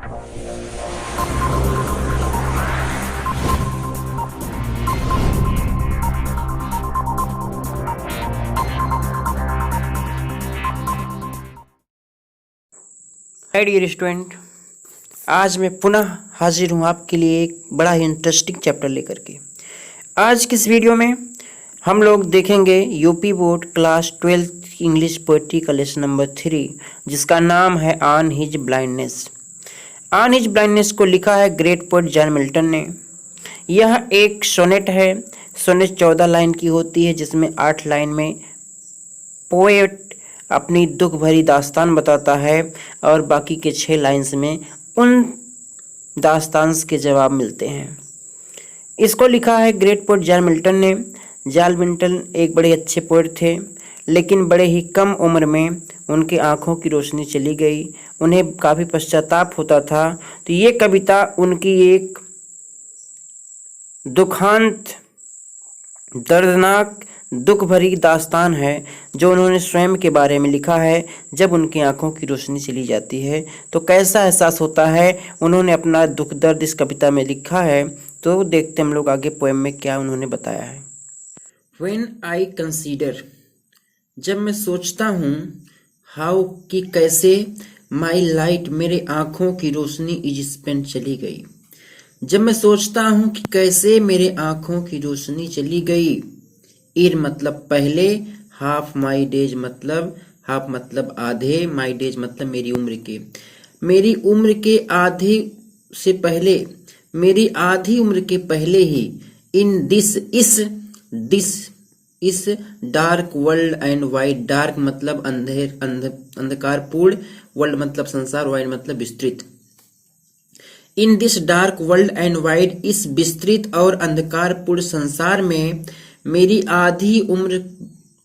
Hi dear student, आज मैं पुनः हाजिर हूँ आपके लिए एक बड़ा ही इंटरेस्टिंग चैप्टर लेकर के। आज की इस वीडियो में हम लोग देखेंगे UP board class 12 English poetry का लेसन नंबर 3, जिसका नाम है on his blindness. On his blindness को लिखा है ग्रेट पोएट जॉन मिल्टन ने। यह एक सोनेट है। सोनेट 14 लाइन की होती है, जिसमें 8 लाइन में पोएट अपनी दुख भरी दास्तान बताता है और बाकी के 6 लाइन्स में उन दास्तान्स के जवाब मिलते हैं। इसको लिखा है ग्रेट पोएट जॉन मिल्टन ने। जॉन मिल्टन एक बड़े अच्छे पोएट थे, लेकिन बड़े ही कम उम्र में उनकी आंखों की रोशनी चली गई। उन्हें काफ़ी पश्चाताप होता था। तो ये कविता उनकी एक दुखांत, दर्दनाक, दुख भरी दास्तान है, जो उन्होंने स्वयं के बारे में लिखा है। जब उनकी आंखों की रोशनी चली जाती है तो कैसा एहसास होता है, उन्होंने अपना दुख दर्द इस कविता में लिखा है। तो देखते हम लोग आगे पोएम में क्या उन्होंने बताया है। When I consider, जब मैं सोचता हूँ, हाउ कि कैसे, माई लाइट मेरे आँखों की रोशनी इज स्पेंट चली गई। जब मैं सोचता हूँ कि कैसे मेरे आँखों की रोशनी चली गई। ईर मतलब पहले, हाफ माई डेज मतलब आधे, माई डेज मतलब मेरी उम्र के। मेरी उम्र के आधे से पहले, मेरी आधी उम्र के पहले ही, इन इस dark world and wide. Dark मतलब अंधकारपूर्ण, वर्ल्ड मतलब संसार, वाइड मतलब विस्तृत। In this dark world and wide, इस विस्तृत और अंधकारपूर्ण संसार में मेरी आधी उम्र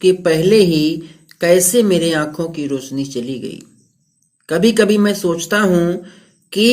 के पहले ही कैसे मेरे आंखों की रोशनी चली गई। कभी कभी मैं सोचता हूँ कि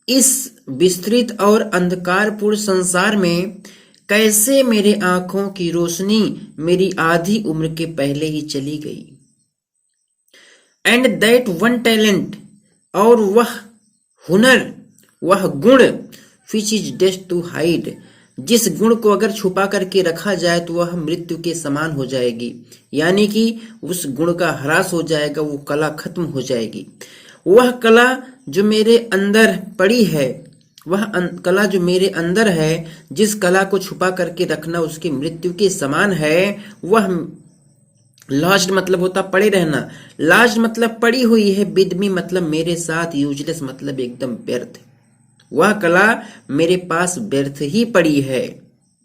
इस विस्तृत और अंधकारपूर्ण संसार में कैसे मेरे आंखों की रोशनी मेरी आधी उम्र के पहले ही चली गई। एंड दैट वन टैलेंट, और वह हुनर, वह गुण, विच इज डेस्ट टू हाइड, जिस गुण को अगर छुपा करके रखा जाए तो वह मृत्यु के समान हो जाएगी। यानी कि उस गुण का ह्रास हो जाएगा, वो कला खत्म हो जाएगी। वह कला जो मेरे अंदर पड़ी है, वह कला जो मेरे अंदर है, जिस कला को छुपा करके रखना उसकी मृत्यु के समान है, वह लॉस्ट मतलब होता पड़े रहना। लॉस्ट मतलब पड़ी हुई है। विद मी मतलब मेरे साथ। यूजलेस मतलब एकदम व्यर्थ। वह कला मेरे पास व्यर्थ ही पड़ी है,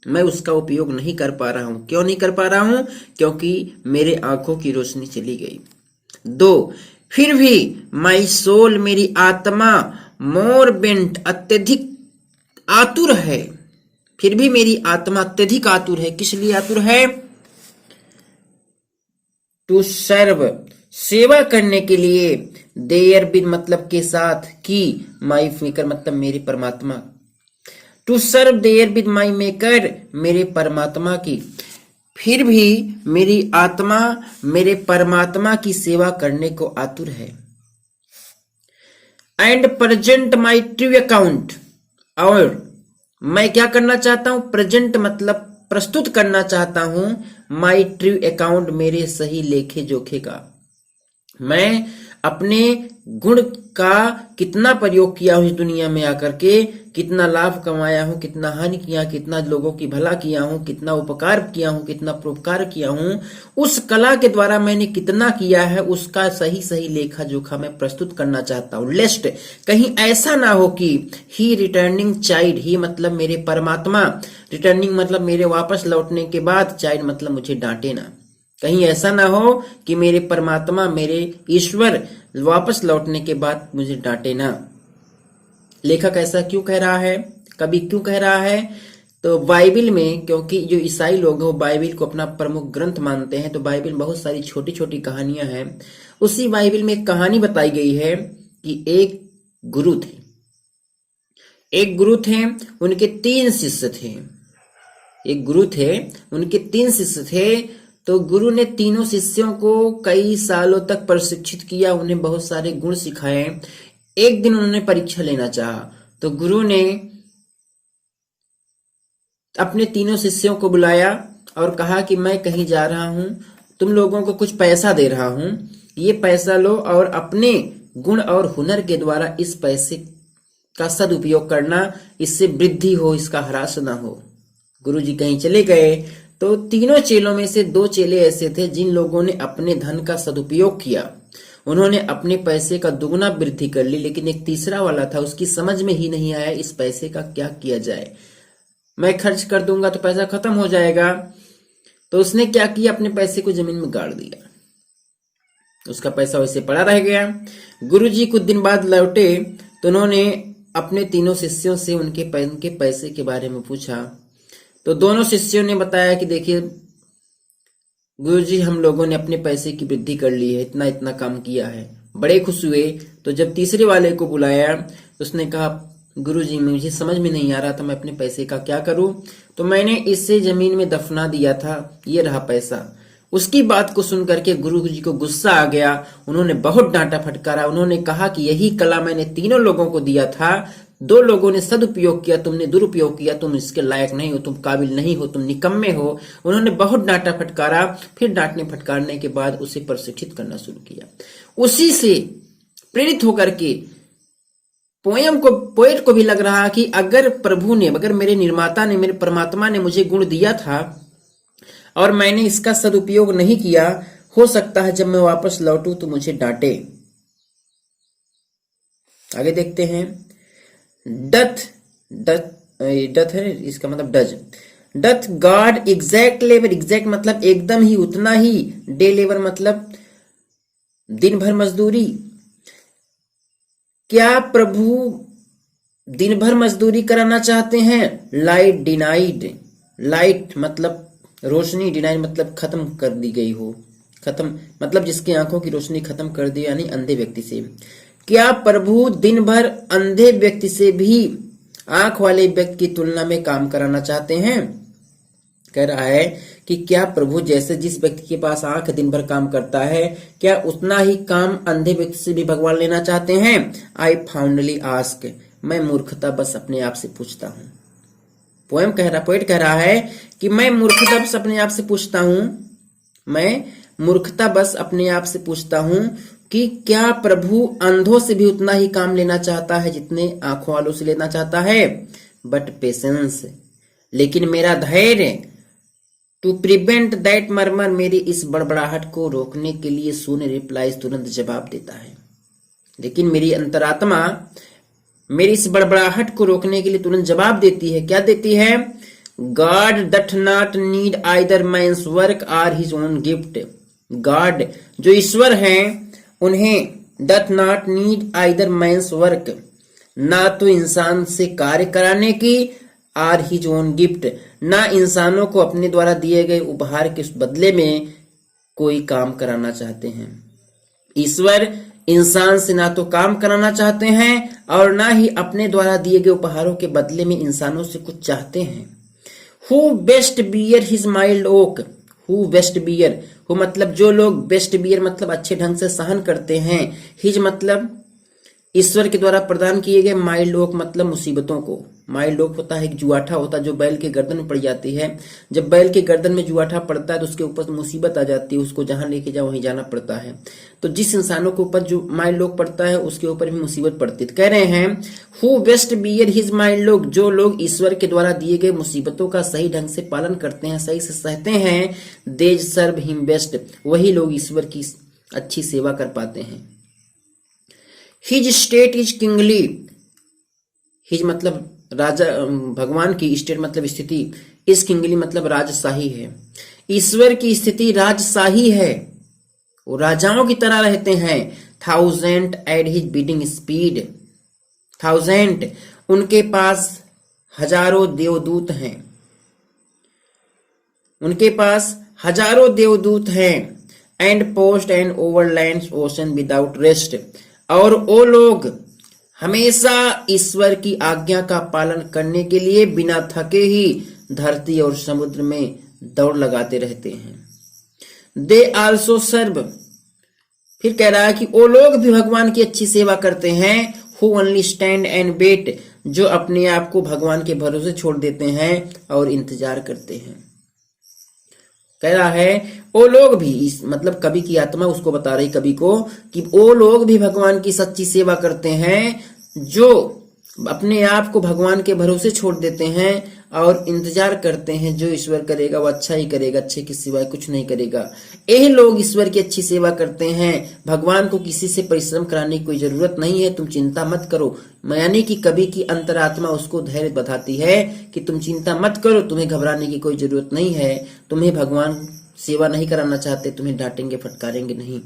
मैं उसका उपयोग नहीं कर पा रहा हूं। क्यों नहीं कर पा रहा हूं? क्योंकि मेरे आंखों की रोशनी चली गई। 2, फिर भी माई सोल, मेरी आत्मा, मोर बेंट अत्यधिक आतुर है। फिर भी मेरी आत्मा अत्यधिक आतुर है। किस लिए आतुर है? टू सर्व, सेवा करने के लिए। देयर विद मतलब के साथ, की माई मेकर मतलब मेरे परमात्मा। To serve there with my maker, मेरे परमात्मा की। फिर भी मेरी आत्मा मेरे परमात्मा की सेवा करने को आतुर है। And present my true account, और मैं क्या करना चाहता हूं? प्रेजेंट मतलब प्रस्तुत करना चाहता हूं माई ट्रू अकाउंट, मेरे सही लेखे जोखे का। मैं अपने गुण का कितना प्रयोग किया हूं इस दुनिया में आकर के, कितना लाभ कमाया हूं, कितना हानि किया, कितना लोगों की भला किया हूं, कितना उपकार किया हूं, कितना परोपकार किया हूं, उस कला के द्वारा मैंने कितना किया है, उसका सही सही लेखा जोखा मैं प्रस्तुत करना चाहता हूं। लेस्ट, कहीं ऐसा ना हो कि ही रिटर्निंग चाइल्ड, ही मतलब मेरे परमात्मा, रिटर्निंग मतलब मेरे वापस लौटने के बाद, चाइल्ड मतलब मुझे डांटे ना। कहीं ऐसा ना हो कि मेरे परमात्मा, मेरे ईश्वर वापस लौटने के बाद मुझे डांटे ना। लेखक ऐसा क्यों कह रहा है? कभी क्यों कह रहा है? तो बाइबिल में, क्योंकि जो ईसाई लोग हैं वो बाइबिल को अपना प्रमुख ग्रंथ मानते हैं, तो बाइबिल में बहुत सारी छोटी छोटी कहानियां हैं। उसी बाइबिल में एक कहानी बताई गई है कि एक गुरु थे, उनके 3 शिष्य थे। एक गुरु थे, उनके 3 शिष्य थे। तो गुरु ने तीनों शिष्यों को कई सालों तक प्रशिक्षित किया, उन्हें बहुत सारे गुण सिखाए। एक दिन उन्होंने परीक्षा लेना चाहा, तो गुरु ने अपने तीनों शिष्यों को बुलाया और कहा कि मैं कहीं जा रहा हूं, तुम लोगों को कुछ पैसा दे रहा हूं, ये पैसा लो और अपने गुण और हुनर के द्वारा इस पैसे का सदुपयोग करना, इससे वृद्धि हो, इसका ह्रास ना हो। गुरुजी कहीं चले गए तो तीनों चेलों में से 2 चेले ऐसे थे जिन लोगों ने अपने धन का सदुपयोग किया, उन्होंने अपने पैसे का दुगुना वृद्धि कर ली। लेकिन एक तीसरा वाला था, उसकी समझ में ही नहीं आया इस पैसे का क्या किया जाए, मैं खर्च कर दूंगा तो पैसा खत्म हो जाएगा। तो उसने क्या किया, अपने पैसे को जमीन में गाड़ दिया, उसका पैसा वैसे पड़ा रह गया। गुरुजी कुछ दिन बाद लौटे तो उन्होंने अपने तीनों शिष्यों से उनके पैसे के बारे में पूछा, तो दोनों शिष्यों ने बताया कि देखिए गुरुजी, हम लोगों ने अपने पैसे की वृद्धि कर ली है, इतना इतना काम किया है। बड़े खुश हुए। तो जब तीसरे वाले को बुलाया तो उसने कहा, गुरुजी मुझे समझ में नहीं आ रहा था मैं अपने पैसे का क्या करूं, तो मैंने इसे जमीन में दफना दिया था, ये रहा पैसा। उसकी बात को सुन करके गुरुजी को गुस्सा आ गया, उन्होंने बहुत डांटा फटकारा। उन्होंने कहा कि यही कला मैंने तीनों लोगों को दिया था, 2 लोगों ने सदुपयोग किया, तुमने दुरुपयोग किया, तुम इसके लायक नहीं हो, तुम काबिल नहीं हो, तुम निकम्मे हो। उन्होंने बहुत डांटा फटकारा। फिर डांटने फटकारने के बाद उसे प्रशिक्षित करना शुरू किया। उसी से प्रेरित होकर के पोएट को भी लग रहा कि अगर प्रभु ने, अगर मेरे निर्माता ने, मेरे परमात्मा ने मुझे गुण दिया था और मैंने इसका सदुपयोग नहीं किया, हो सकता है जब मैं वापस लौटूं तो मुझे डांटे। आगे देखते हैं। डथ है, इसका मतलब does. Doth God exact labour, exact मतलब एकदम ही, उतना ही। डे लेबर मतलब दिन भर मजदूरी। क्या प्रभु दिन भर मजदूरी कराना चाहते हैं? लाइट डिनाइड, लाइट मतलब रोशनी, डिनाइड मतलब खत्म कर दी गई हो, खत्म मतलब जिसकी आंखों की रोशनी खत्म कर दी, यानी अंधे व्यक्ति से। क्या प्रभु दिन भर अंधे व्यक्ति से भी आंख वाले व्यक्ति की तुलना में काम कराना चाहते हैं? कह रहा है कि क्या प्रभु जैसे जिस व्यक्ति के पास आंख दिन भर काम करता है, क्या उतना ही काम अंधे व्यक्ति से भी भगवान लेना चाहते हैं? आई फाउंडली आस्क, मैं मूर्खता बस अपने आप से पूछता हूं। पोएट कह रहा है कि मैं मूर्खता बस अपने आप से पूछता हूं, मैं मूर्खता बस अपने आप से पूछता हूं कि क्या प्रभु अंधों से भी उतना ही काम लेना चाहता है जितने आंखों वालों से लेना चाहता है? बट पेशेंस, लेकिन मेरा धैर्य, टू प्रिवेंट दैट मर्मर, मेरी इस बड़बड़ाहट को रोकने के लिए सून रिप्लाइज, तुरंत जवाब देता है। लेकिन मेरी अंतरात्मा मेरी इस बड़बड़ाहट को रोकने के लिए तुरंत जवाब देती है। क्या देती है? God doth not need either man's work or his own gift. God जो ईश्वर हैं, उन्हें doth not need either man's work, ना तो इंसान से कार्य कराने की, आर हिज ओन गिफ्ट, ना इंसानों को अपने द्वारा दिए गए उपहार के बदले में कोई काम कराना चाहते हैं। ईश्वर इंसान से ना तो काम कराना चाहते हैं और ना ही अपने द्वारा दिए गए उपहारों के बदले में इंसानों से कुछ चाहते हैं। Who best bear his mild yoke, who best bear, who मतलब जो लोग, बेस्ट बियर मतलब अच्छे ढंग से सहन करते हैं, हिज मतलब ईश्वर के द्वारा प्रदान किए गए, माइल्ड ओक मतलब मुसीबतों को। माइल्ड ओक होता है एक जुआठा होता है जो बैल के गर्दन में पड़ जाती है। जब बैल के गर्दन में जुआठा पड़ता है तो उसके ऊपर मुसीबत आ जाती है, उसको जहां लेके जाओ वहीं जाना पड़ता है। तो जिस इंसानों के ऊपर जो माइल्ड ओक पड़ता है उसके ऊपर भी मुसीबत पड़ती है। कह रहे हैं who best bear his mild yoke, जो लोग ईश्वर के द्वारा दिए गए मुसीबतों का सही ढंग से पालन करते हैं, सही से सहते हैं, दे सर्व हिम बेस्ट, वही लोग ईश्वर की अच्छी सेवा कर पाते हैं। His state is kingly, his मतलब राजा, भगवान की स्टेट मतलब स्थिति, इस किंगली मतलब राजशाही है। ईश्वर की स्थिति राजशाही है, वो राजाओं की तरह रहते हैं। 1000 एट हिज बीटिंग स्पीड, 1000 उनके पास हजारों देवदूत हैं, उनके पास हजारों देवदूत हैं। And post and overlands ocean without rest, और वो लोग हमेशा ईश्वर की आज्ञा का पालन करने के लिए बिना थके ही धरती और समुद्र में दौड़ लगाते रहते हैं। दे आल्सो सर्व, फिर कह रहा है कि वो लोग भी भगवान की अच्छी सेवा करते हैं। Who only stand and wait, जो अपने आप को भगवान के भरोसे छोड़ देते हैं और इंतजार करते हैं। कह रहा है वो लोग भी, इस मतलब कवि की आत्मा उसको बता रही कवि को कि वो लोग भी भगवान की सच्ची सेवा करते हैं जो अपने आप को भगवान के भरोसे छोड़ देते हैं और इंतजार करते हैं जो ईश्वर करेगा वो अच्छा ही करेगा, अच्छे के सिवाय कुछ नहीं करेगा। यही लोग ईश्वर की अच्छी सेवा करते हैं। भगवान को किसी से परिश्रम कराने की कोई जरूरत नहीं है, तुम चिंता मत करो। यानी कि कवि की अंतरात्मा उसको धैर्य बताती है कि तुम चिंता मत करो, तुम्हें घबराने की कोई जरूरत नहीं है। तुम्हें भगवान सेवा नहीं कराना चाहते, तुम्हें डांटेंगे फटकारेंगे नहीं।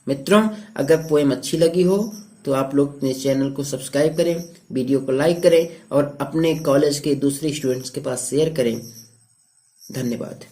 मित्रों, अगर पोएम अच्छी लगी हो तो आप लोग मेरे चैनल को सब्सक्राइब करें, वीडियो को लाइक करें और अपने कॉलेज के दूसरे स्टूडेंट्स के पास शेयर करें। धन्यवाद।